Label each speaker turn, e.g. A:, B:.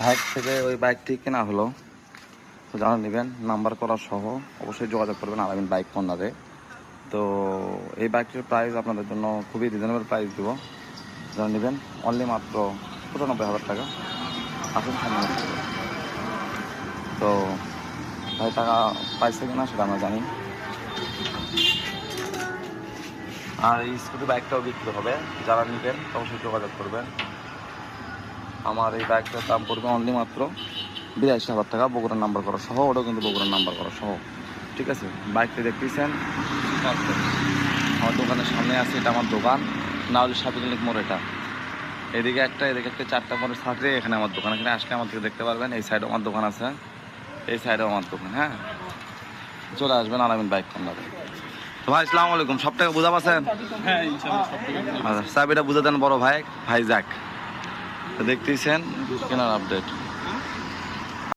A: Bike থেকে ওই বাইকটি কেনা হলো, তো যারা নেবেন নাম্বার করা সহ অবশ্যই যোগাযোগ করবেন আলামিন বাইক কর্নারে। তো এই বাইকটির প্রাইস আপনাদের জন্য খুবই রিজনেবল প্রাইস দেবো, যারা নেবেন অনলি মাত্র ৯৫,০০০ টাকা। আসুন সামনে। তো ভাই টাকা পাইছে কিনা সেটা আমরা জানি। আর এই স্কুটি বাইকটাও বিক্রি হবে, যারা নেবেন অবশ্যই যোগাযোগ করবেন। আমার এই বাইকটার দাম পড়বে অনলি মাত্র ৮২,০০০ টাকা, বগুড়ার নাম্বার করা সহ। ওটাও কিন্তু বগুড়ার নাম্বার করা সহ, ঠিক আছে। বাইকটি দেখতেছেন আমার দোকানের সামনে আছে, এটা আমার দোকান, না হলে সাবিক্লিনিক মোড়। এটা এদিকে একটা, এদিকে একটা, 4টা মোড়ের সাথে এখানে আমার দোকান। এখানে আসলে আমার থেকে দেখতে পারবেন। এই সাইডেও আমার দোকান আছে, এই সাইডেও আমার দোকান। হ্যাঁ, চলে আসবেন আলামিন বাইক কর্নারে। তো ভাই আসসালামু আলাইকুম, সব টাকা বুঝা পাচ্ছেন? আচ্ছা, চাবিটা বুঝে দেন বড় ভাই, ভাই যাক। তো দেখতেছেন কেনার আপডেট।